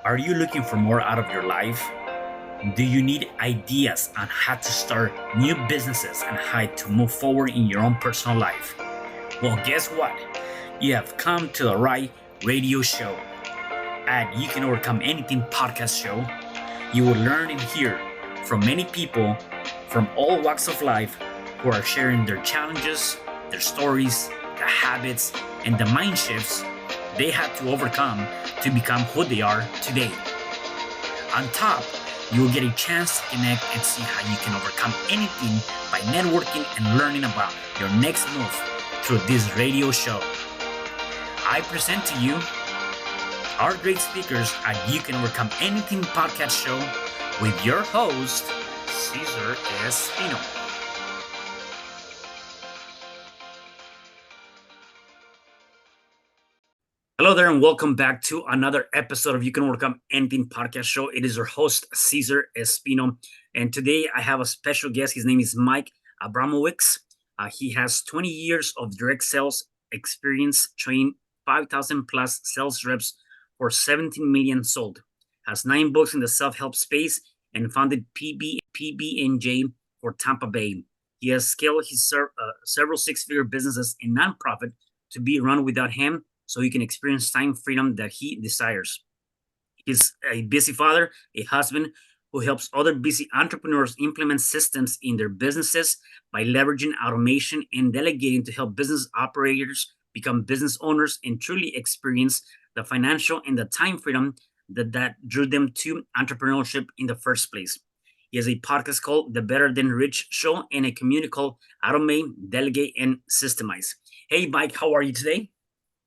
Are you looking for more out of your life? Do you need ideas on how to start new businesses and how to move forward in your own personal life? Well, guess what? You have come to the right radio show. At You Can Overcome Anything podcast show, you will learn and hear from many people from all walks of life who are sharing their challenges, their stories, the habits, and the mind shifts they had to overcome to become who they are today. On top, you will get a chance to connect and see how you can overcome anything by networking and learning about your next move through this radio show. I present to you our great speakers at You Can Overcome Anything podcast show with your host, Cesar Espino. Hello there, and welcome back to another episode of You Can Overcome Anything podcast show. It is your host, Cesar Espino, and today I have a special guest. His name is Mike Abramowitz. He has 20 years of direct sales experience, trained 5,000 plus sales reps for 17 million sold. Has 9 books in the self-help space and founded PB&J for Tampa Bay. He has scaled his several six-figure businesses and nonprofit to be run without him, so he can experience time freedom that he desires. He's a busy father, a husband who helps other busy entrepreneurs implement systems in their businesses by leveraging automation and delegating to help business operators become business owners and truly experience the financial and the time freedom that drew them to entrepreneurship in the first place. He has a podcast called The Better Than Rich Show and a community called Automate, Delegate, and Systemize. Hey, Mike, how are you today?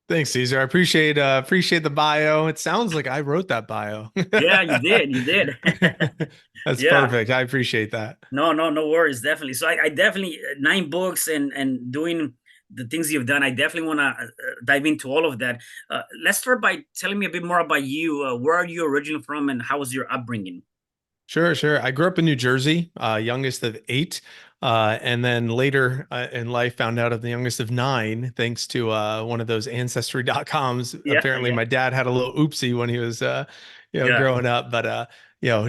Thanks, Caesar. I appreciate the bio. It sounds like I wrote that bio. Yeah, you did. You did. That's Yeah. perfect. I appreciate that. No worries. Definitely. So I definitely 9 books and doing the things you've done. I definitely want to dive into all of that. Let's start by telling me a bit more about you. Where are you originally from, and how was your upbringing? Sure. I grew up in New Jersey, youngest of 8. And then later in life found out I'm the youngest of 9, thanks to one of those ancestry.coms. Yeah, Apparently yeah, my dad had a little oopsie when he was yeah. growing up. But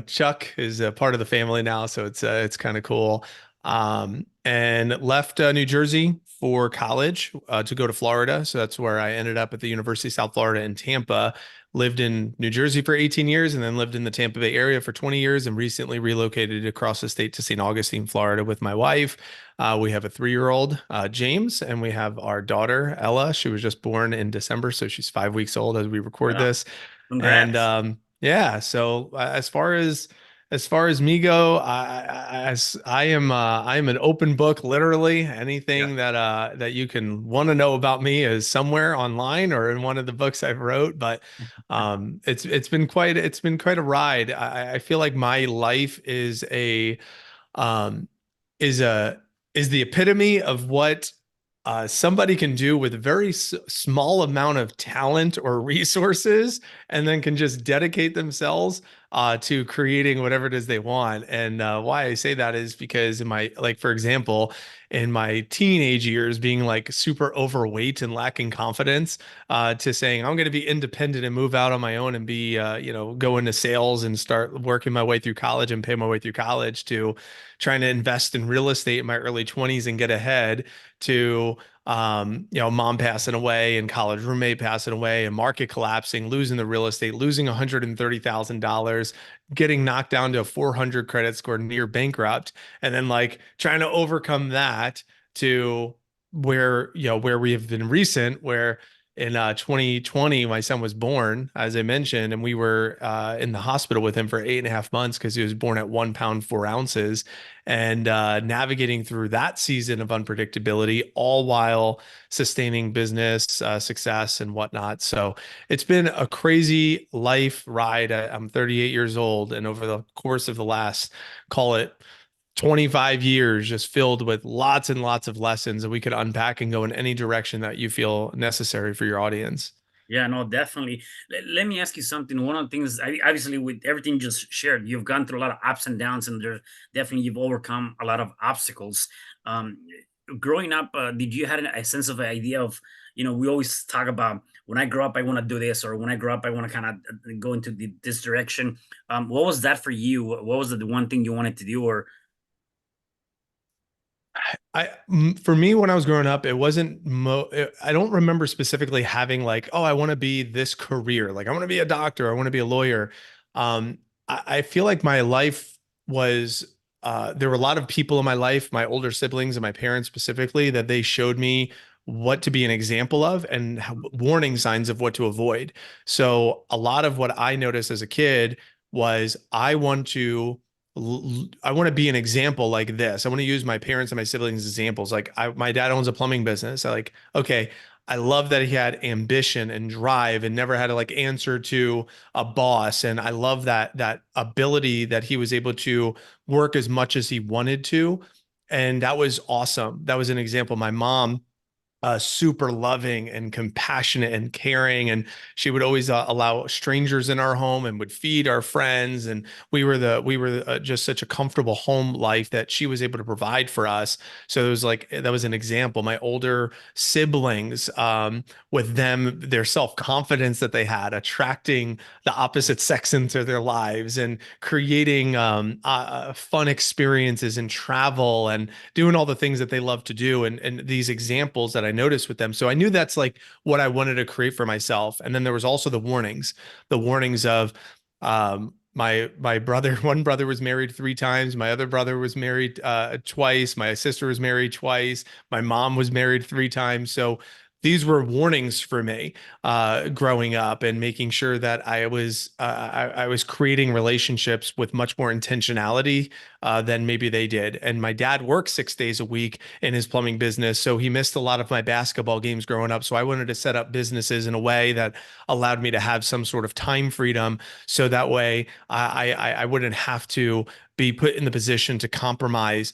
Chuck is a part of the family now, so it's kind of cool. And left New Jersey for college to go to Florida. So that's where I ended up at the University of South Florida in Tampa. Lived in New Jersey for 18 years and then lived in the Tampa Bay area for 20 years and recently relocated across the state to St. Augustine, Florida with my wife. We have a 3-year-old, James, and we have our daughter, Ella. She was just born in December, so she's 5 weeks old as we record Wow. this. And Congrats. yeah, so as far as me go, I am an open book. Literally Yeah. anything that you can want to know about me is somewhere online or in one of the books I've wrote. But it's been quite a ride. I feel like my life um, is a is the epitome of what somebody can do with a very small amount of talent or resources, and then can just dedicate themselves to creating whatever it is they want. And why I say that is because for example, in my teenage years, being like super overweight and lacking confidence, to saying I'm going to be independent and move out on my own and be, go into sales and start working my way through college and pay my way through college, to trying to invest in real estate in my early 20s and get ahead, to mom passing away and college roommate passing away and market collapsing, losing the real estate, losing $130,000, getting knocked down to a 400 credit score, near bankrupt, and then like trying to overcome that to where we have been recent, where in 2020 my son was born, as I mentioned, and we were in the hospital with him for 8.5 months because he was born at 1 pound 4 ounces, and navigating through that season of unpredictability, all while sustaining business success and whatnot. So it's been a crazy life ride. I'm 38 years old, and over the course of the last, call it 25 years, just filled with lots and lots of lessons that we could unpack and go in any direction that you feel necessary for your audience. Yeah, no, definitely. Let me ask you something. One of the things, obviously, with everything you just shared, you've gone through a lot of ups and downs, and there's definitely you've overcome a lot of obstacles. Um, Growing up, did you had a sense of an idea of, we always talk about when I grow up, I want to do this, or when I grow up, I want to kind of go into this direction. What was that for you? What was the one thing you wanted to do? Or For me, when I was growing up, it wasn't I don't remember specifically having like, oh, I want to be this career. Like I want to be a doctor. I want to be a lawyer. I feel like my life was, there were a lot of people in my life, my older siblings and my parents specifically, that they showed me what to be an example of and warning signs of what to avoid. So a lot of what I noticed as a kid was I want to be an example like this. I want to use my parents and my siblings as examples. Like my dad owns a plumbing business. Okay, I love that he had ambition and drive and never had to like answer to a boss. And I love that ability that he was able to work as much as he wanted to. And that was awesome. That was an example. My mom, super loving and compassionate and caring. And she would always allow strangers in our home and would feed our friends. And we were just such a comfortable home life that she was able to provide for us. So it was like, that was an example. My older siblings, with them, their self-confidence that they had, attracting the opposite sex into their lives and creating fun experiences and travel and doing all the things that they love to do, and these examples that I noticed with them. So I knew that's like what I wanted to create for myself. And then there was also the warnings of my brother. One brother was married 3 times. My other brother was married twice. My sister was married twice. My mom was married 3 times. So these were warnings for me, growing up, and making sure that I was creating relationships with much more intentionality than maybe they did. And my dad worked 6 days a week in his plumbing business, so he missed a lot of my basketball games growing up. So I wanted to set up businesses in a way that allowed me to have some sort of time freedom, so that way I wouldn't have to be put in the position to compromise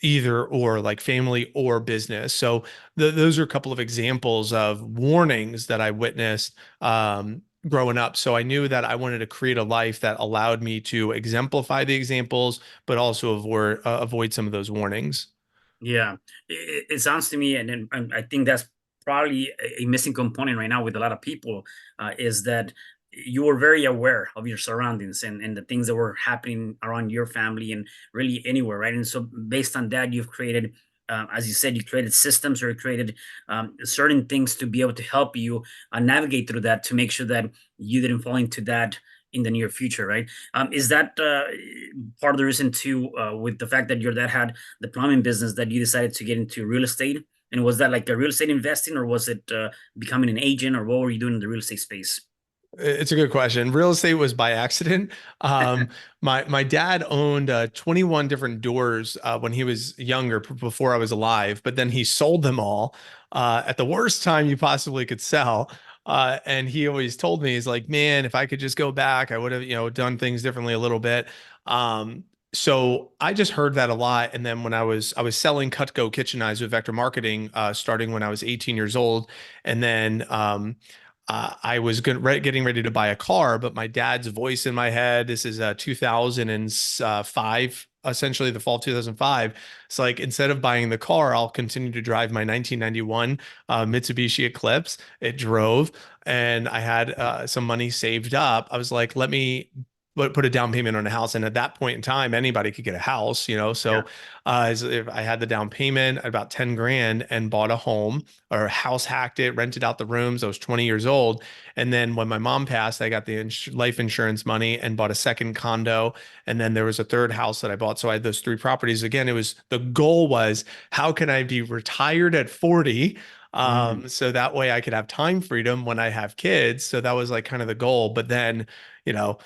either or, like family or business. So those are a couple of examples of warnings that I witnessed growing up. So I knew that I wanted to create a life that allowed me to exemplify the examples, but also avoid some of those warnings. yeah, it sounds to me, and then I think that's probably a missing component right now with a lot of people, is that you were very aware of your surroundings and the things that were happening around your family and really anywhere, right? And so based on that, you've created, as you said, you created systems, or you created certain things to be able to help you navigate through that, to make sure that you didn't fall into that in the near future, right? Is that part of the reason too, with the fact that your dad had the plumbing business, that you decided to get into real estate? And was that like a real estate investing, or was it becoming an agent, or what were you doing in the real estate space? It's a good question. Real estate was by accident. My dad owned 21 different doors when he was younger, before I was alive. But then he sold them all at the worst time you possibly could sell. And he always told me, he's like, man, if I could just go back, I would have, done things differently a little bit. So I just heard that a lot. And then when I was selling Cutco kitchen knives with Vector Marketing, starting when I was 18 years old, and then I was getting ready to buy a car, but my dad's voice in my head, this is 2005, essentially the fall of 2005. It's like, instead of buying the car, I'll continue to drive my 1991 Mitsubishi Eclipse. It drove, and I had some money saved up. I was like, let me put a down payment on a house. And at that point in time, anybody could get a house, Yeah, So if I had the down payment, about 10 grand, and bought a home or house hacked it, rented out the rooms. I was 20 years old. And then when my mom passed, I got the life insurance money and bought a second condo. And then there was a third house that I bought. So I had those 3 properties. Again, the goal was, how can I be retired at 40? mhm, So that way I could have time freedom when I have kids. So that was like kind of the goal. But then, you know,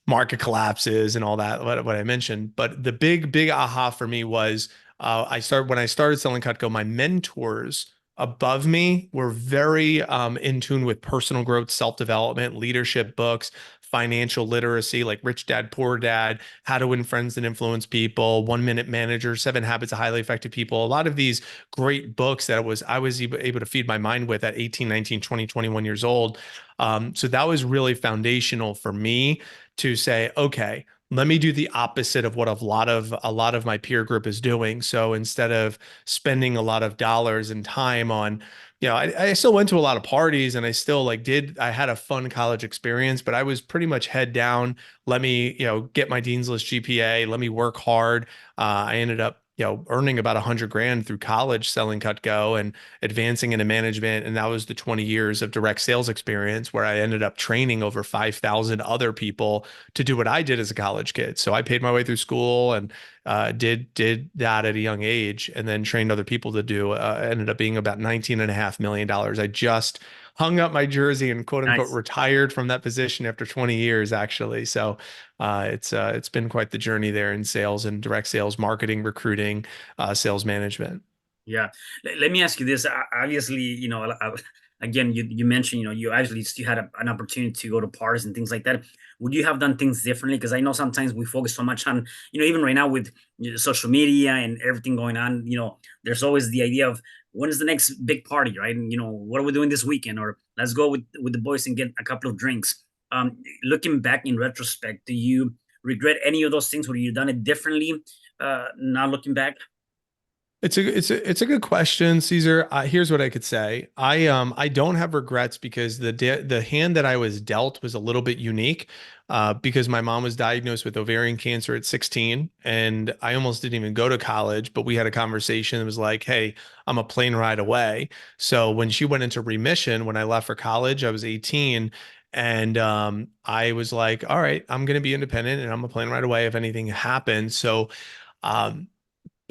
market collapses and all that, what I mentioned. But the big aha for me was, when I started selling Cutco, my mentors above me were very in tune with personal growth, self-development, leadership books, financial literacy, like Rich Dad, Poor Dad, How to Win Friends and Influence People, 1 Minute Manager, 7 Habits of Highly Effective People. A lot of these great books that I was able to feed my mind with at 18, 19, 20, 21 years old. So that was really foundational for me to say, okay, let me do the opposite of what a lot of my peer group is doing. So instead of spending a lot of dollars and time on I still went to a lot of parties and I still I had a fun college experience, but I was pretty much head down. Let me, get my dean's list GPA. Let me work hard. I ended up, earning about 100 grand through college selling Cutco and advancing into management. And that was the 20 years of direct sales experience where I ended up training over 5,000 other people to do what I did as a college kid. So I paid my way through school and did that at a young age, and then trained other people to do. Ended up being about $19.5 million. I just hung up my jersey and quote unquote Nice. retired from that position after 20 years, actually. So it's been quite the journey there in sales and direct sales, marketing, recruiting, sales management. Yeah. Let me ask you this. Obviously, again, you mentioned, you actually still had an opportunity to go to parties and things like that. Would you have done things differently? Because I know sometimes we focus so much on, even right now with social media and everything going on, there's always the idea of when is the next big party, right? And, what are we doing this weekend? Or let's go with the boys and get a couple of drinks. Looking back in retrospect, do you regret any of those things? Would you have done it differently? Now looking back? It's a good question, Caesar. Here's what I could say. I don't have regrets because the hand that I was dealt was a little bit unique, because my mom was diagnosed with ovarian cancer at 16, and I almost didn't even go to college. But we had a conversation. It was like, "Hey, I'm a plane ride away." So when she went into remission, when I left for college, I was 18. And I was like, all right, I'm going to be independent and I'm a plane ride away if anything happens. So um,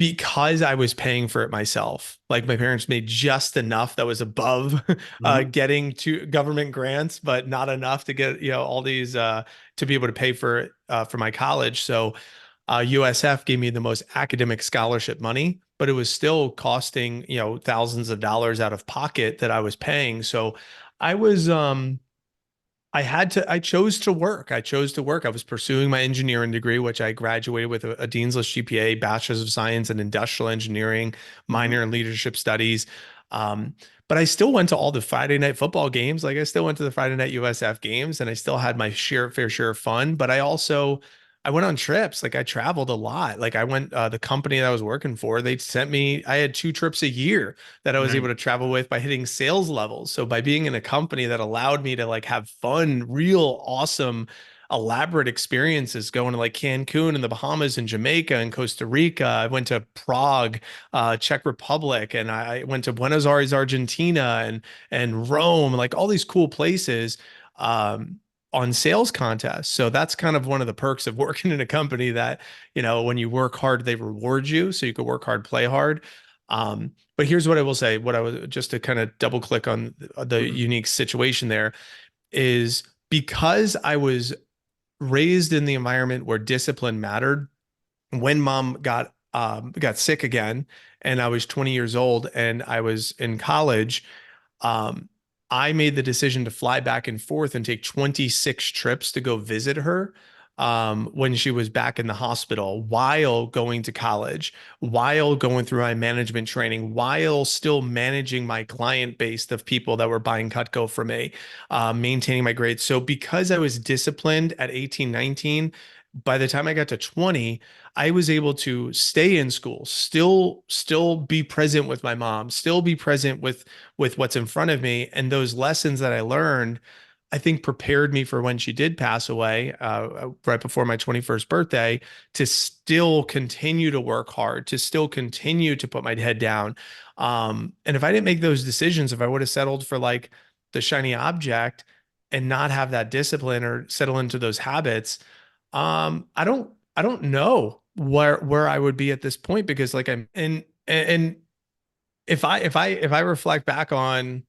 because I was paying for it myself. Like my parents made just enough that was above Mhm. getting to government grants, but not enough to get, all these to be able to pay for my college. So USF gave me the most academic scholarship money, but it was still costing, thousands of dollars out of pocket that I was paying. So I was I chose to work. I chose to work. I was pursuing my engineering degree, which I graduated with a Dean's List GPA, Bachelor's of Science in Industrial Engineering, Mhm. minor in Leadership Studies. Um, but I still went to all the Friday night football games. Like I still went to the Friday night USF games and I still had my fair share of fun. But I went on trips. Like I traveled a lot. Like I went, the company that I was working for, they sent me, I had 2 trips a year that I was able Nice. to travel with by hitting sales levels. So by being in a company that allowed me to have fun, real awesome, elaborate experiences, going to Cancun and the Bahamas and Jamaica and Costa Rica. I went to Prague, Czech Republic, and I went to Buenos Aires, Argentina, and Rome, like all these cool places. On sales contests. So that's kind of one of the perks of working in a company that, when you work hard, they reward you. So you could work hard, play hard. But here's what I will say, what I was just to kind of double click on the Mhm. unique situation there is because I was raised in the environment where discipline mattered. When mom got sick again and I was 20 years old and I was in college, um, I made the decision to fly back and forth and take 26 trips to go visit her when she was back in the hospital, while going to college, while going through my management training, while still managing my client base of people that were buying Cutco from me, maintaining my grades. So because I was disciplined at 18, 19, by the time I got to 20, I was able to stay in school, still be present with my mom, still be present with what's in front of me. And those lessons that I learned, I think prepared me for when she did pass away, right before my 21st birthday, to still continue to work hard, to still continue to put my head down. And if I didn't make those decisions, if I would have settled for the shiny object and not have that discipline or settle into those habits, I don't know where I would be at this point, because and if I reflect back on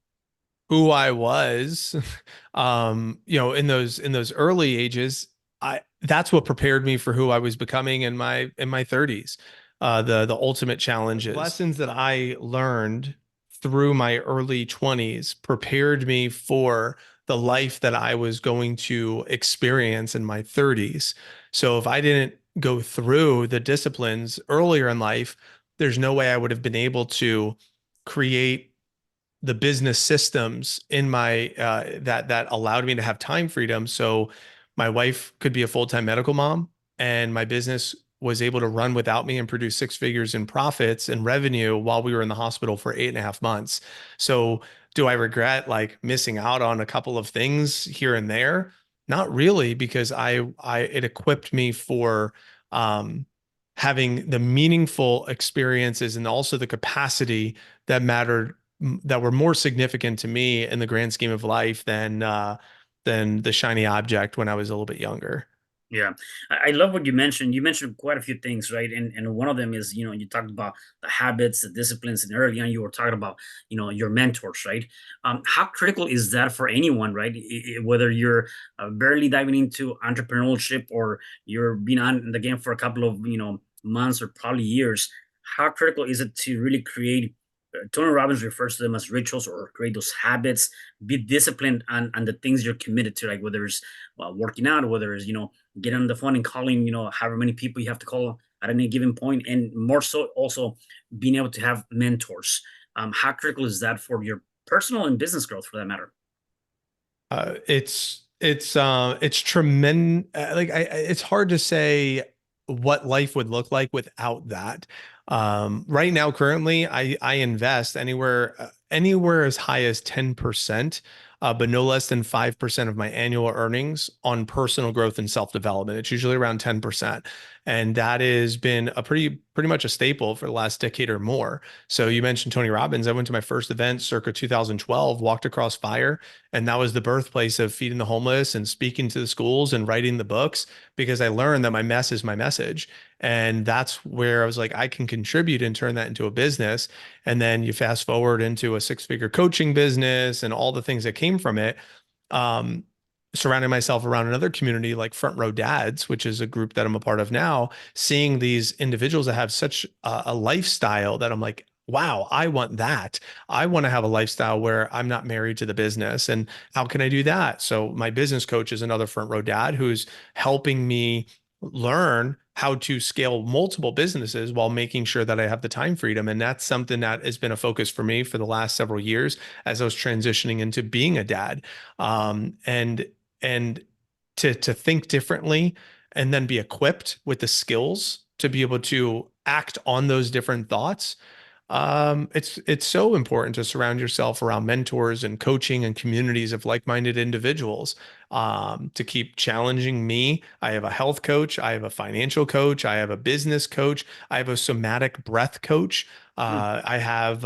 who I was, in those early ages, that's what prepared me for who I was becoming in my 30s. The ultimate challenges, lessons that I learned through my early 20s prepared me for the life that I was going to experience in my 30s. So if I didn't go through the disciplines earlier in life, there's no way I would have been able to create the business systems in my that allowed me to have time freedom. So my wife could be a full-time medical mom and my business was able to run without me and produce six figures in profits and revenue while we were in the hospital for 8.5 months. So do I regret like missing out on a couple of things here and there? Not really, because it equipped me for um, having the meaningful experiences and also the capacity that mattered, that were more significant to me in the grand scheme of life than the shiny object when I was a little bit younger. Yeah, I love what you mentioned. You mentioned quite a few things, right? And one of them is, you talked about the habits, the disciplines, and early on you were talking about, your mentors, right? How critical is that for anyone, right? Whether you're barely diving into entrepreneurship or you're been on the game for a couple of, months or probably years, how critical is it to really create? Tony Robbins refers to them as rituals or create those habits. Be disciplined on the things you're committed to, like whether it's working out, whether it's get on the phone and calling, however many people you have to call at any given point, and more so also being able to have mentors. How critical is that for your personal and business growth, for that matter? It's tremendous. It's hard to say what life would look like without that. Right now, currently, I invest anywhere as high as 10%, but no less than 5% of my annual earnings on personal growth and self-development. It's usually around 10%. And that has been pretty much a staple for the last decade or more. So you mentioned Tony Robbins. I went to my first event circa 2012, walked across fire, and that was the birthplace of feeding the homeless and speaking to the schools and writing the books, because I learned that my mess is my message. And that's where I was like, I can contribute and turn that into a business. And then you fast forward into a six-figure coaching business and all the things that came from it. Um, Surrounding myself around another community like Front Row Dads, which is a group that I'm a part of now, seeing these individuals that have such a lifestyle that I'm like, wow, I want that. I want to have a lifestyle where I'm not married to the business. And how can I do that? So my business coach is another Front Row Dad who's helping me learn how to scale multiple businesses while making sure that I have the time freedom. And that's something that has been a focus for me for the last several years as I was transitioning into being a dad. And to think differently and then be equipped with the skills to be able to act on those different thoughts. It's so important to surround yourself around mentors and coaching and communities of like-minded individuals, to keep challenging me. I have a health coach, I have a financial coach, I have a business coach, I have a somatic breath coach. Hmm. I have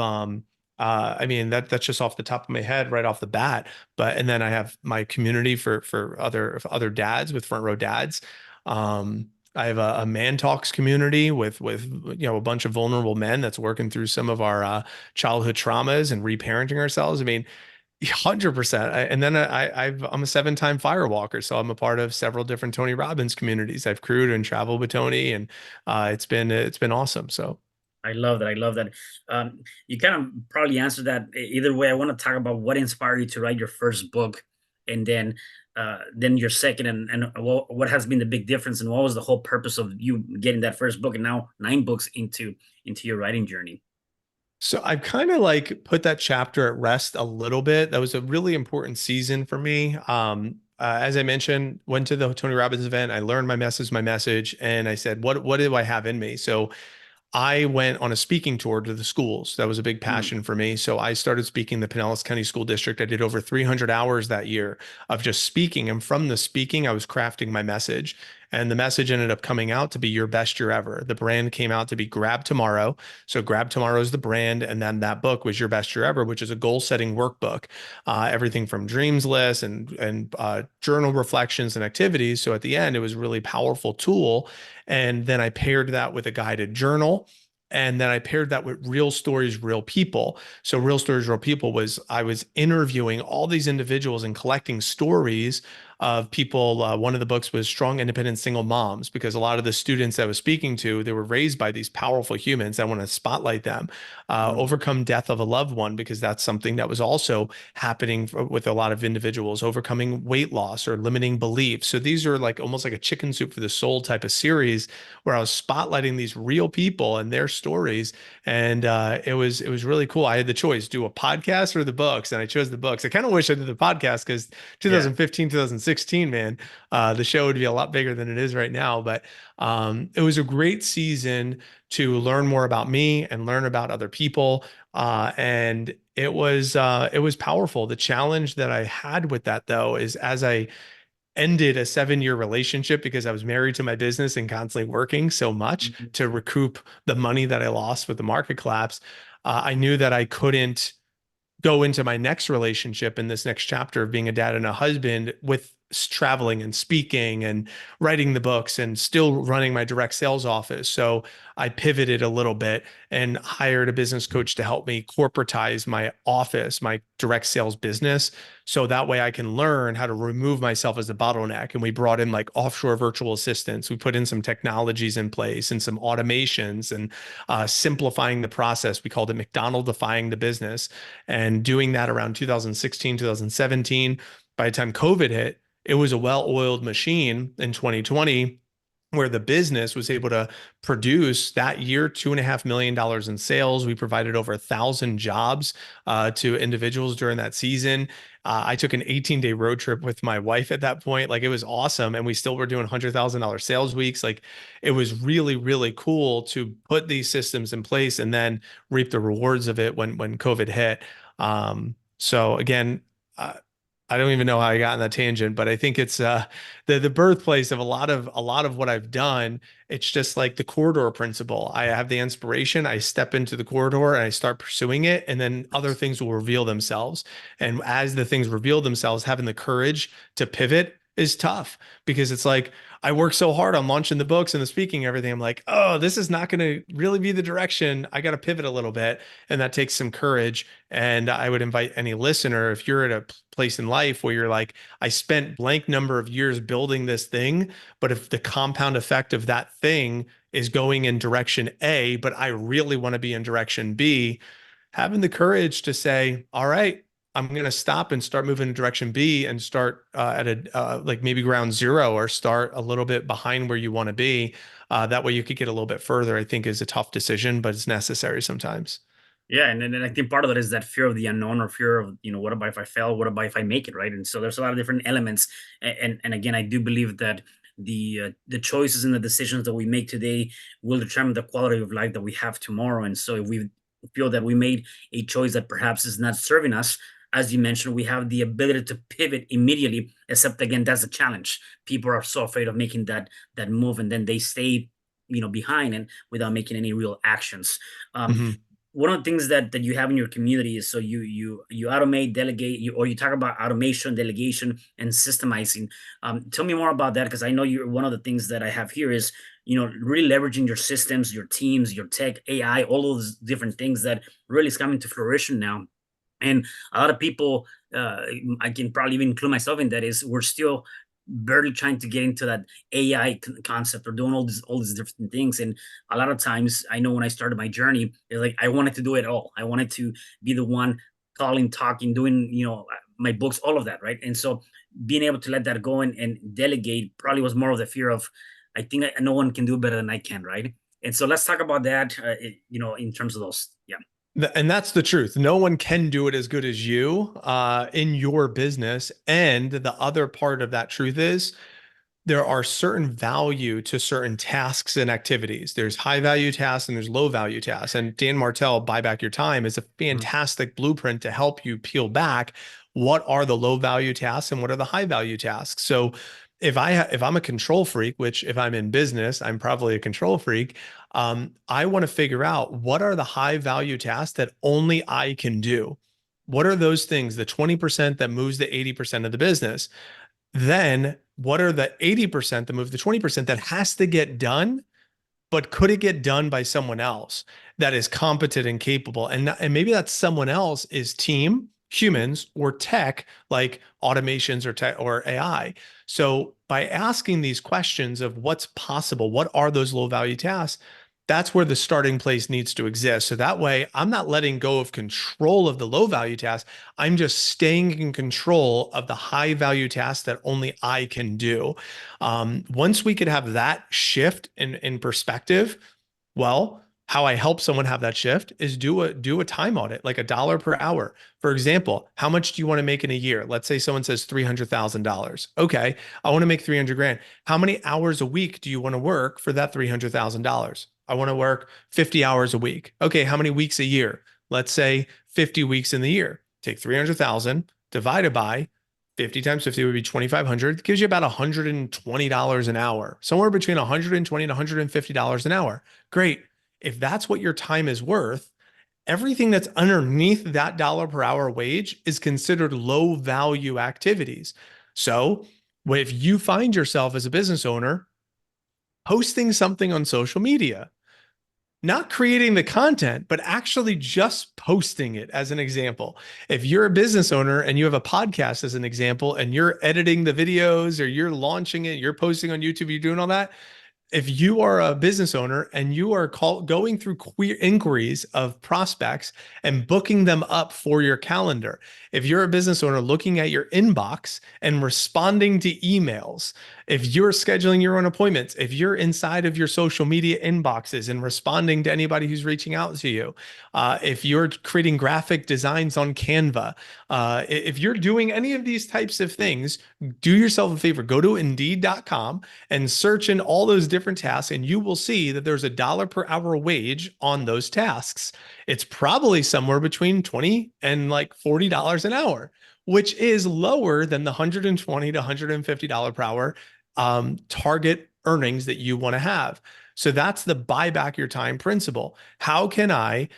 I mean that's just off the top of my head right off the bat. But and then I have my community for other dads with Front Row Dads. I have a man talks community with a bunch of vulnerable men that's working through some of our childhood traumas and reparenting ourselves. I mean, 100%. And then I'm a seven-time firewalker, so I'm a part of several different Tony Robbins communities. I've crewed and traveled with Tony, and it's been awesome. So. I love that. I love that. You kind of probably answered that. Either way, I want to talk about what inspired you to write your first book, and then your second, and what has been the big difference, and what was the whole purpose of you getting that first book, and now nine books into your writing journey. So I've kind of like put that chapter at rest a little bit. That was a really important season for me. As I mentioned, went to the Tony Robbins event. I learned my message, and I said, what do I have in me? So I went on a speaking tour to the schools. That was a big Mm, passion for me. So I started speaking the Pinellas County School District. I did over 300 hours that year of just speaking. And from the speaking, I was crafting my message. And the message ended up coming out to be your best year ever. The brand came out to be Grab Tomorrow. So Grab Tomorrow is the brand. And then that book was Your Best Year Ever, which is a goal setting workbook. Everything from dreams lists and journal reflections and activities. So at the end, it was a really powerful tool. And then I paired that with a guided journal. And then I paired that with real stories, real people. So real stories, real people was I was interviewing all these individuals and collecting stories of people. One of the books was Strong, Independent Single Moms, because a lot of the students I was speaking to, they were raised by these powerful humans. I want to spotlight them. mm, Overcome death of a loved one, because that's something that was also happening with a lot of individuals. Overcoming weight loss or limiting beliefs. So these are like almost like a chicken soup for the soul type of series where I was spotlighting these real people and their stories. And it was really cool. I had the choice, do a podcast or the books, and I chose the books. I kind of wish I did the podcast because yeah. 2015, 2016, man, the show would be a lot bigger than it is right now. But it was a great season to learn more about me and learn about other people. And it was powerful. The challenge that I had with that though is as I ended a 7-year relationship because I was married to my business and constantly working so much Mhm. to recoup the money that I lost with the market collapse. I knew that I couldn't go into my next relationship in this next chapter of being a dad and a husband with traveling and speaking and writing the books and still running my direct sales office. So I pivoted a little bit and hired a business coach to help me corporatize my office, my direct sales business. So that way I can learn how to remove myself as a bottleneck. And we brought in like offshore virtual assistants. We put in some technologies in place and some automations and simplifying the process. We called it McDonaldifying the business, and doing that around 2016, 2017. By the time COVID hit, it was a well-oiled machine in 2020 where the business was able to produce that year $2.5 million in sales. We provided over 1,000 jobs to individuals during that season. I took an 18-day road trip with my wife at that point. Like it was awesome. And we still were doing $100,000 sales weeks. Like it was really, really cool to put these systems in place and then reap the rewards of it when COVID hit. So again, uh, I don't even know how I got on that tangent, but I think it's the birthplace of a lot of what I've done. It's just like the corridor principle. I have the inspiration, I step into the corridor and I start pursuing it, and then other things will reveal themselves. And as the things reveal themselves, having the courage to pivot is tough because it's like I work so hard on launching the books and the speaking and everything. I'm like, oh, this is not going to really be the direction. I got to pivot a little bit, and that takes some courage. And I would invite any listener, if you're at a place in life where you're like, I spent blank number of years building this thing, but if the compound effect of that thing is going in direction A, but I really want to be in direction B, having the courage to say, all right, I'm going to stop and start moving in direction B and start at a like maybe ground zero or start a little bit behind where you want to be. That way you could get a little bit further, I think is a tough decision, but it's necessary sometimes. Yeah, and then I think part of it is that fear of the unknown, or fear of, what about if I fail? What about if I make it, right? And so there's a lot of different elements. And again, I do believe that the choices and the decisions that we make today will determine the quality of life that we have tomorrow. And so if we feel that we made a choice that perhaps is not serving us, as you mentioned, we have the ability to pivot immediately. Except again, that's a challenge. People are so afraid of making that move, and then they stay, behind and without making any real actions. Um, Mhm. One of the things that you have in your community is, so you automate, delegate, or you talk about automation, delegation, and systemizing. Tell me more about that, because I know you're one of the things that I have here is, really leveraging your systems, your teams, your tech, AI, all those different things that really is coming to fruition now. And a lot of people, I can probably even include myself in that, is we're still barely trying to get into that AI concept, or doing all these different things. And a lot of times, I know when I started my journey, it's like I wanted to do it all. I wanted to be the one calling, talking, doing, my books, all of that, right? And so being able to let that go and delegate probably was more of the fear of, I think no one can do it better than I can, right? And so let's talk about that, in terms of those. Yeah. And that's the truth. No one can do it as good as you in your business. And the other part of that truth is there are certain value to certain tasks and activities. There's high value tasks and there's low value tasks. And Dan Martell, Buy Back Your Time, is a Mhm. fantastic blueprint to help you peel back what are the low value tasks and what are the high value tasks. So if I'm a control freak, which if I'm in business, I'm probably a control freak, I want to figure out what are the high value tasks that only I can do. What are those things, the 20% that moves the 80% of the business? Then what are the 80% that move the 20% that has to get done, but could it get done by someone else that is competent and capable? And maybe that someone else is team, humans, or tech, like automations or tech or AI. So by asking these questions of what's possible, what are those low value tasks? That's where the starting place needs to exist. So that way, I'm not letting go of control of the low value tasks. I'm just staying in control of the high value tasks that only I can do. Once we could have that shift in perspective, well, How I help someone have that shift is do a time audit, like $1 per hour. For example, how much do you want to make in a year? Let's say someone says $300,000. Okay, I want to make 300 grand. How many hours a week do you want to work for that $300,000? I want to work 50 hours a week. Okay, how many weeks a year? Let's say 50 weeks in the year. Take 300,000 divided by 50 times 50 would be 2,500. It gives you about $120 an hour, somewhere between $120 and $150 an hour. Great. If that's what your time is worth, everything that's underneath that dollar per hour wage is considered low value activities. So if you find yourself as a business owner posting something on social media, not creating the content, but actually just posting it as an example. If you're a business owner and you have a podcast as an example, and you're editing the videos or you're launching it, you're posting on YouTube, you're doing all that, if you are a business owner and you are going through queer inquiries of prospects and booking them up for your calendar, if you're a business owner looking at your inbox and responding to emails, if you're scheduling your own appointments, if you're inside of your social media inboxes and responding to anybody who's reaching out to you, if you're creating graphic designs on Canva, if you're doing any of these types of things, do yourself a favor, go to indeed.com and search in all those different tasks, and you will see that there's $1 per hour wage on those tasks. It's probably somewhere between 20 and like $40 an hour, which is lower than the $120 to $150 per hour target earnings that you want to have. So that's the buy back your time principle. How can I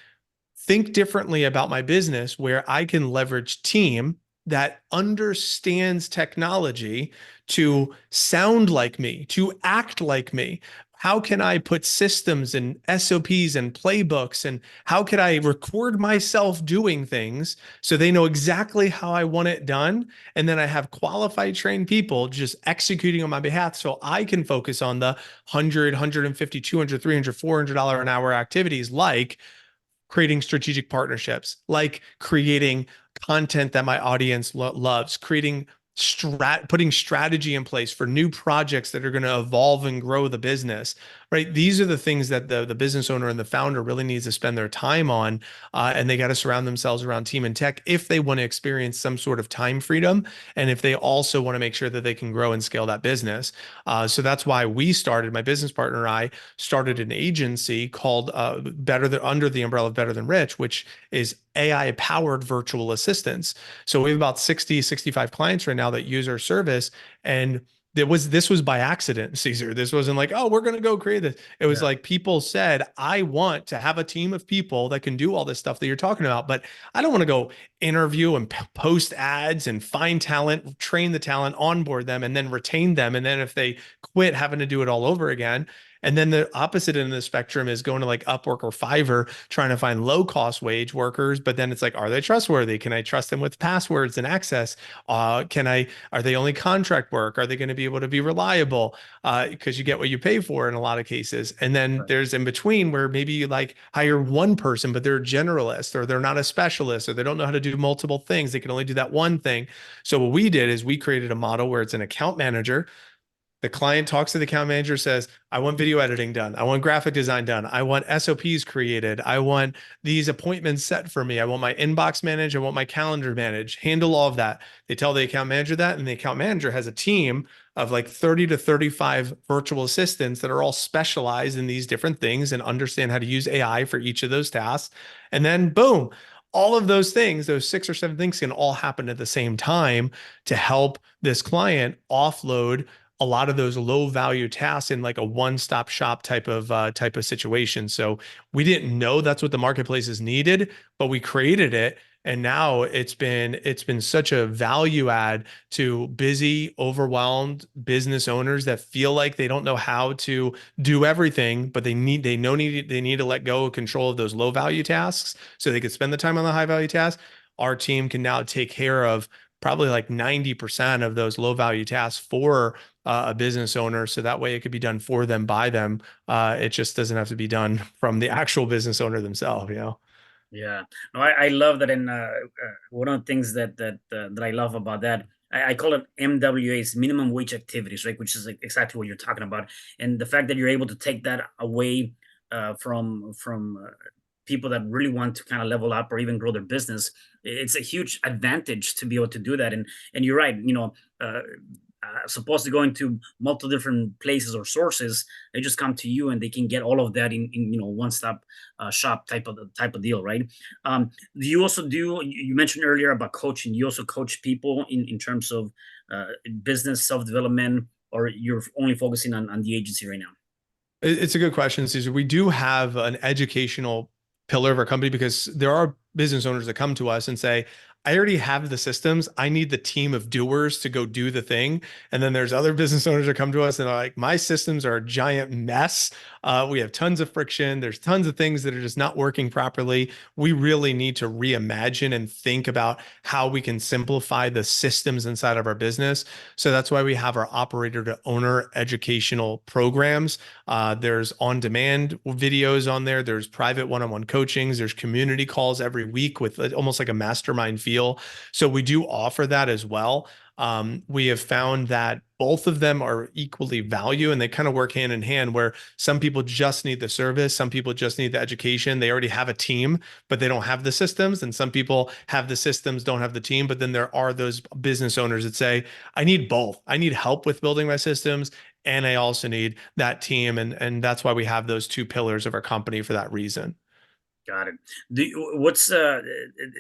think differently about my business where I can leverage team that understands technology to sound like me, to act like me? How can I put systems and SOPs and playbooks, and how can I record myself doing things so they know exactly how I want it done? And then I have qualified, trained people just executing on my behalf so I can focus on the 100, 150, 200, 300, $400 an hour activities, like creating strategic partnerships, like creating content that my audience loves, putting strategy in place for new projects that are going to evolve and grow the business, right? These are the things that the business owner and the founder really needs to spend their time on. And they got to surround themselves around team and tech if they want to experience some sort of time freedom. And if they also want to make sure that they can grow and scale that business. So that's why my business partner and I started an agency called under the umbrella of Better Than Rich, which is AI powered virtual assistants. So we have about 60, 65 clients right now that use our service. And this was by accident, Caesar. This wasn't like, oh, we're going to go create this. It was like people said, I want to have a team of people that can do all this stuff that you're talking about, but I don't want to go interview and post ads and find talent, train the talent, onboard them, and then retain them. And then if they quit, having to do it all over again. And then the opposite end of the spectrum is going to like Upwork or Fiverr, trying to find low cost wage workers. But then it's like, are they trustworthy? Can I trust them with passwords and access? Are they only contract work? Are they going to be able to be reliable? Because you get what you pay for in a lot of cases. And then there's in between where maybe you like hire one person, but they're a generalist, or they're not a specialist, or they don't know how to do multiple things. They can only do that one thing. So what we did is we created a model where it's an account manager. The client talks to the account manager, says, I want video editing done. I want graphic design done. I want SOPs created. I want these appointments set for me. I want my inbox managed. I want my calendar managed. Handle all of that. They tell the account manager that, and the account manager has a team of like 30 to 35 virtual assistants that are all specialized in these different things and understand how to use AI for each of those tasks. And then boom, all of those things, those 6 or 7 things can all happen at the same time to help this client offload a lot of those low value tasks in like a one-stop shop type of situation. So we didn't know that's what the marketplace is needed, but we created it. And now it's been such a value add to busy, overwhelmed business owners that feel like they don't know how to do everything, but they need to let go of control of those low value tasks so they could spend the time on the high value tasks. Our team can now take care of probably like 90% of those low value tasks for a business owner. So that way it could be done for them, by them. It just doesn't have to be done from the actual business owner themselves, you know? Yeah, no, I love that. And one of the things that I love about that, I call it MWAs, minimum wage activities, right? Which is like exactly what you're talking about. And the fact that you're able to take that away from people that really want to kind of level up or even grow their business. It's a huge advantage to be able to do that. And you're right, supposed to go into multiple different places or sources. They just come to you and they can get all of that in one stop shop type of deal, right? Do you also do? You mentioned earlier about coaching. You also coach people in terms of business self development, or you're only focusing on the agency right now? It's a good question, Caesar. We do have an educational pillar of our company because there are business owners that come to us and say, I already have the systems. I need the team of doers to go do the thing. And then there's other business owners that come to us and are like, my systems are a giant mess. We have tons of friction. There's tons of things that are just not working properly. We really need to reimagine and think about how we can simplify the systems inside of our business. So that's why we have our operator to owner educational programs. There's on-demand videos on there. There's private one-on-one coachings. There's community calls every week with almost like a mastermind feel. So we do offer that as well. We have found that both of them are equally value and they kind of work hand in hand where some people just need the service. Some people just need the education. They already have a team, but they don't have the systems. And some people have the systems, don't have the team. But then there are those business owners that say, I need both. I need help with building my systems and I also need that team. And that's why we have those two pillars of our company for that reason. Got it. What's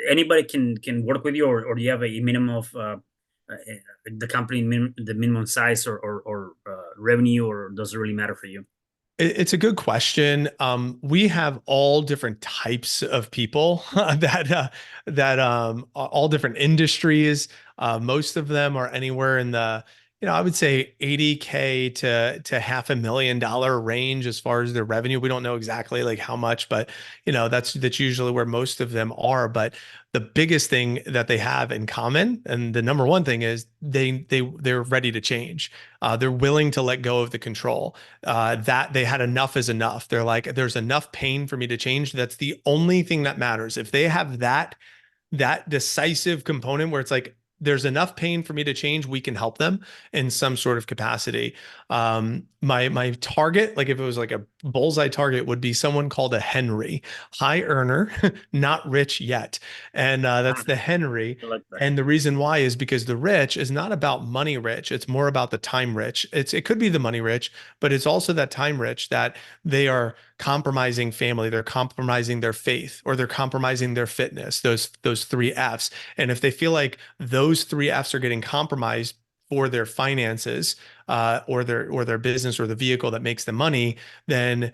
anybody can work with you, or do you have a minimum of the company the minimum size or revenue, or does it really matter for you? It's a good question. We have all different types of people that all different industries. Most of them are anywhere in the, I would say 80K to $500,000 range as far as their revenue. We don't know exactly like how much, but that's usually where most of them are. But the biggest thing that they have in common, and the number one thing is they're ready to change. They're willing to let go of the control. That they had enough is enough. They're like, there's enough pain for me to change. That's the only thing that matters. If they have that decisive component where it's like, there's enough pain for me to change, we can help them in some sort of capacity. My target, like if it was like a bullseye target, would be someone called a Henry, high earner, not rich yet. And that's Ah, the Henry. I like that. And the reason why is because the rich is not about money rich. It's more about the time rich. It could be the money rich, but it's also that time rich that they are compromising family, they're compromising their faith, or they're compromising their fitness, those three F's. And if they feel like those three F's are getting compromised for their finances, or their business or the vehicle that makes them money, then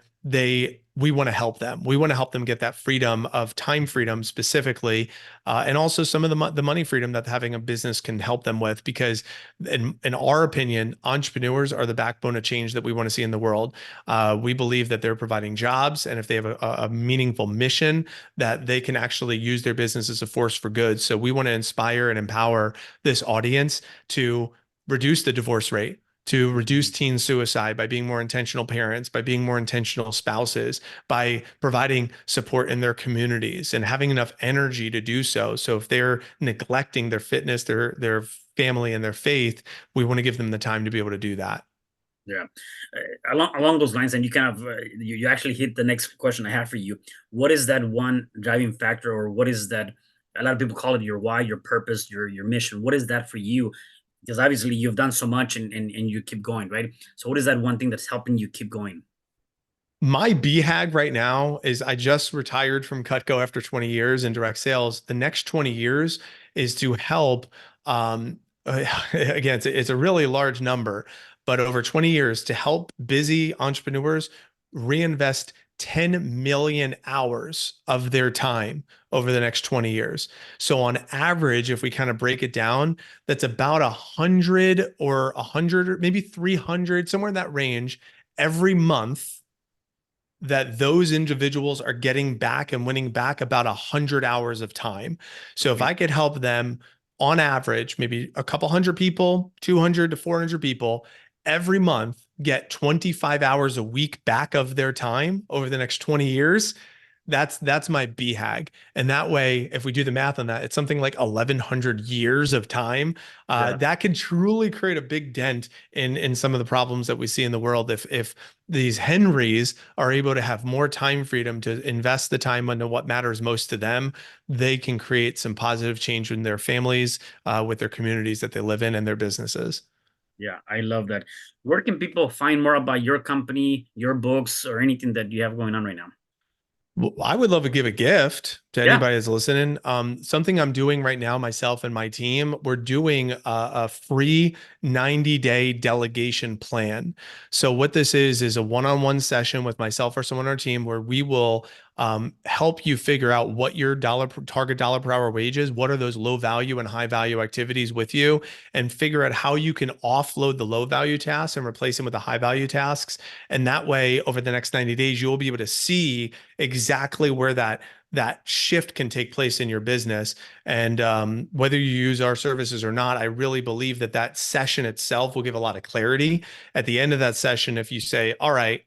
we want to help them. We want to help them get that freedom of time freedom specifically, and also some of the money freedom that having a business can help them with. Because in our opinion, entrepreneurs are the backbone of change that we want to see in the world. We believe that they're providing jobs, and if they have a meaningful mission, that they can actually use their business as a force for good. So we want to inspire and empower this audience to reduce the divorce rate, to reduce teen suicide by being more intentional parents, by being more intentional spouses, by providing support in their communities and having enough energy to do so. So if they're neglecting their fitness, their family and their faith, we want to give them the time to be able to do that. Yeah, along those lines, and you kind of you actually hit the next question I have for you. What is that one driving factor, or what is that? A lot of people call it your why, your purpose, your mission. What is that for you? Because obviously you've done so much, and you keep going, right? So what is that one thing that's helping you keep going? My BHAG right now is I just retired from Cutco after 20 years in direct sales. The next 20 years is to help, again, it's a really large number, but over 20 years to help busy entrepreneurs reinvest 10 million hours of their time over the next 20 years. So on average, if we kind of break it down, that's about 100 or maybe 300, somewhere in that range every month that those individuals are getting back and winning back about 100 hours of time. So if Okay. I could help them on average, maybe a couple hundred people, 200 to 400 people every month get 25 hours a week back of their time over the next 20 years, That's my BHAG. And that way, if we do the math on that, it's something like 1,100 years of time. Yeah. That can truly create a big dent in some of the problems that we see in the world. If these Henrys are able to have more time freedom to invest the time into what matters most to them, they can create some positive change in their families, with their communities that they live in and their businesses. Yeah, I love that. Where can people find more about your company, your books, or anything that you have going on right now? Well, I would love to give a gift to Yeah. anybody that's listening. Something I'm doing right now, myself and my team, we're doing a free 90-day delegation plan. So what this is a one-on-one session with myself or someone on our team where we will help you figure out what your target dollar per hour wage is, what are those low value and high value activities with you, and figure out how you can offload the low value tasks and replace them with the high value tasks. And that way, over the next 90 days, you'll be able to see exactly where that shift can take place in your business. And whether you use our services or not, I really believe that that session itself will give a lot of clarity. At the end of that session, if you say, all right,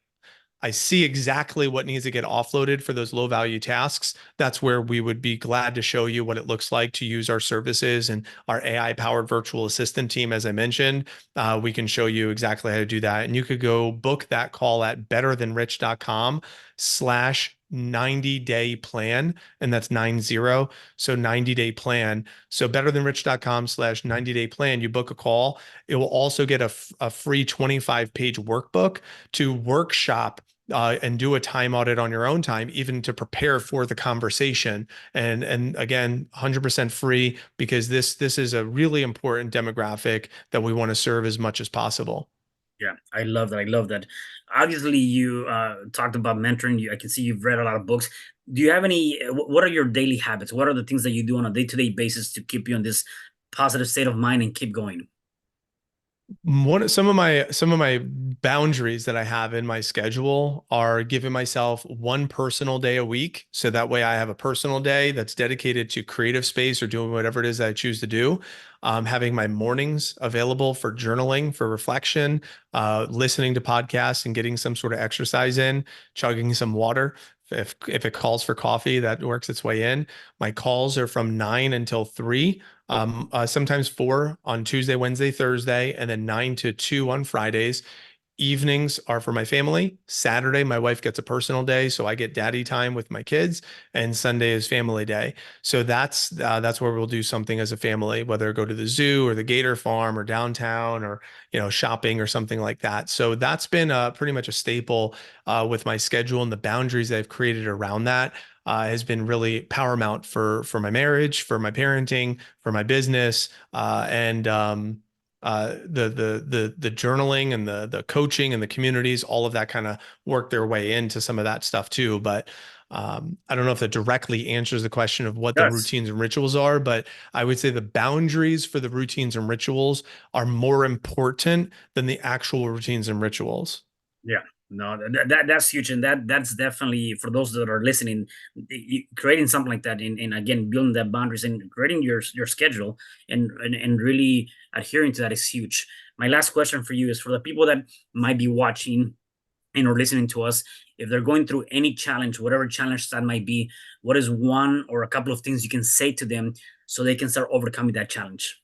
I see exactly what needs to get offloaded for those low value tasks. That's where we would be glad to show you what it looks like to use our services and our AI powered virtual assistant team. As I mentioned, we can show you exactly how to do that. And you could go book that call at betterthanrich.com/90-day plan. And that's 90. So 90-day plan. So betterthanrich.com/90-day plan. You book a call. It will also get a free 25-page workbook to workshop and do a time audit on your own time, even to prepare for the conversation. And again, 100% free because this is a really important demographic that we want to serve as much as possible. Yeah, I love that. I love that. Obviously, you talked about mentoring. I can see you've read a lot of books. Do you have any? What are your daily habits? What are the things that you do on a day-to-day basis to keep you in this positive state of mind and keep going? Some of my boundaries that I have in my schedule are giving myself one personal day a week. So that way I have a personal day that's dedicated to creative space or doing whatever it is that I choose to do. Having my mornings available for journaling, for reflection, listening to podcasts and getting some sort of exercise in, chugging some water. If it calls for coffee, that works its way in. My calls are from 9 until 3. Sometimes 4 on Tuesday, Wednesday, Thursday, and then 9 to 2 on Fridays. Evenings are for my family. Saturday, my wife gets a personal day, so I get daddy time with my kids, and Sunday is family day. So that's where we'll do something as a family, whether go to the zoo or the gator farm or downtown or shopping or something like that. So that's been pretty much a staple with my schedule, and the boundaries that I've created around that has been really paramount for my marriage, for my parenting, for my business, and the journaling and the coaching and the communities, all of that kind of work their way into some of that stuff too. But I don't know if that directly answers the question of what the Yes. routines and rituals are, but I would say the boundaries for the routines and rituals are more important than the actual routines and rituals. Yeah. No, that's huge, and that's definitely for those that are listening. Creating something like that, and again building that boundaries and creating your schedule and really adhering to that is huge. My last question for you is for the people that might be watching and or listening to us. If they're going through any challenge, whatever challenge that might be, what is one or a couple of things you can say to them so they can start overcoming that challenge?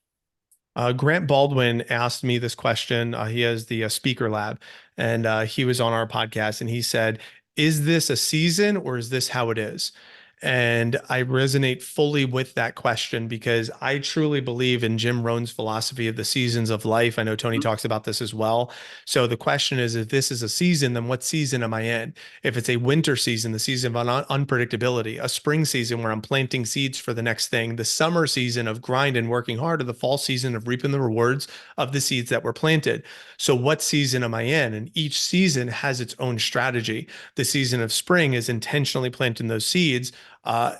Grant Baldwin asked me this question. He has the Speaker Lab, and he was on our podcast, and he said, "Is this a season or is this how it is?" And I resonate fully with that question because I truly believe in Jim Rohn's philosophy of the seasons of life. I know Tony Mhm. talks about this as well. So the question is, if this is a season, then what season am I in? If it's a winter season, the season of unpredictability, a spring season where I'm planting seeds for the next thing, the summer season of grind and working hard, or the fall season of reaping the rewards of the seeds that were planted. So what season am I in? And each season has its own strategy. The season of spring is intentionally planting those seeds.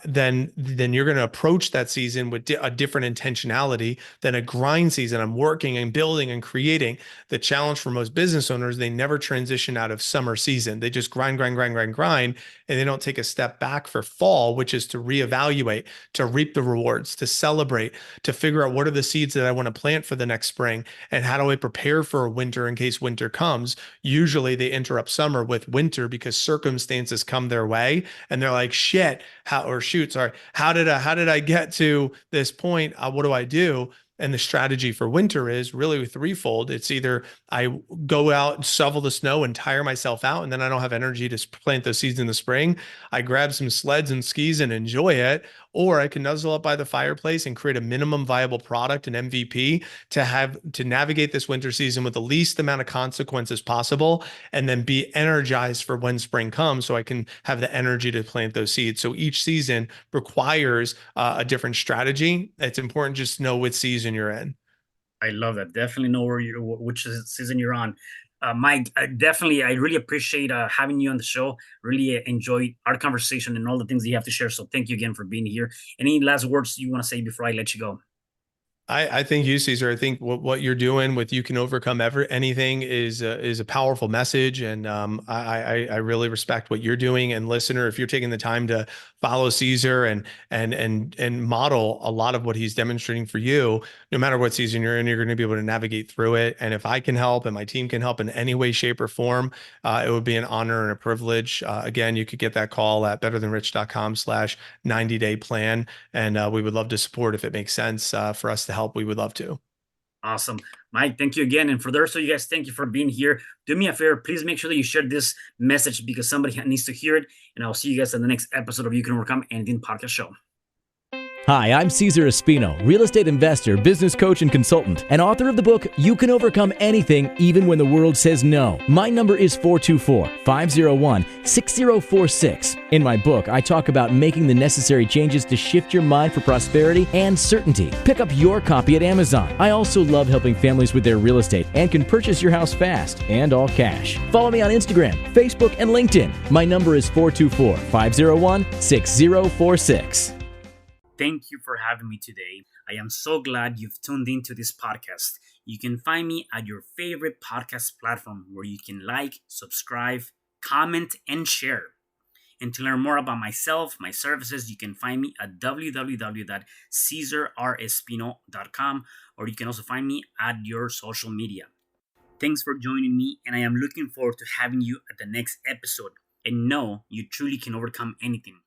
then you're going to approach that season with a different intentionality than a grind season. I'm working and building and creating. The challenge for most business owners, they never transition out of summer season. They just grind, grind, grind, grind, grind, and they don't take a step back for fall, which is to reevaluate, to reap the rewards, to celebrate, to figure out what are the seeds that I want to plant for the next spring, and how do I prepare for a winter in case winter comes. Usually they interrupt summer with winter because circumstances come their way, and they're like, shit, how did I get to this point? What do I do? And the strategy for winter is really threefold. It's either I go out and shovel the snow and tire myself out, and then I don't have energy to plant those seeds in the spring. I grab some sleds and skis and enjoy it, or I can nuzzle up by the fireplace and create a minimum viable product, an MVP, to navigate this winter season with the least amount of consequences possible, and then be energized for when spring comes, so I can have the energy to plant those seeds. So each season requires a different strategy. It's important just to know which season you're in. I love that. Definitely know which season you're on. Mike, I really appreciate having you on the show. Really enjoyed our conversation and all the things that you have to share. So thank you again for being here. Any last words you want to say before I let you go? I think you, Caesar. I think what you're doing with "You Can Overcome Anything" is a powerful message, and I really respect what you're doing. And listener, if you're taking the time to follow Caesar and model a lot of what he's demonstrating for you, no matter what season you're in, you're going to be able to navigate through it. And if I can help and my team can help in any way, shape, or form, it would be an honor and a privilege. Again, you could get that call at betterthanrich.com/90-day plan, and we would love to support if it makes sense for us to help. We would love to. Awesome. Mike, thank you again. And for the rest of you guys, thank you for being here. Do me a favor, please make sure that you share this message because somebody needs to hear it. And I'll see you guys in the next episode of You Can Overcome Anything podcast show. Hi, I'm Cesar Espino, real estate investor, business coach, and consultant, and author of the book, You Can Overcome Anything, Even When the World Says No. My number is 424-501-6046. In my book, I talk about making the necessary changes to shift your mind for prosperity and certainty. Pick up your copy at Amazon. I also love helping families with their real estate and can purchase your house fast and all cash. Follow me on Instagram, Facebook, and LinkedIn. My number is 424-501-6046. Thank you for having me today. I am so glad you've tuned into this podcast. You can find me at your favorite podcast platform where you can like, subscribe, comment, and share. And to learn more about myself, my services, you can find me at www.cesarrespino.com, or you can also find me at your social media. Thanks for joining me, and I am looking forward to having you at the next episode. And know you truly can overcome anything.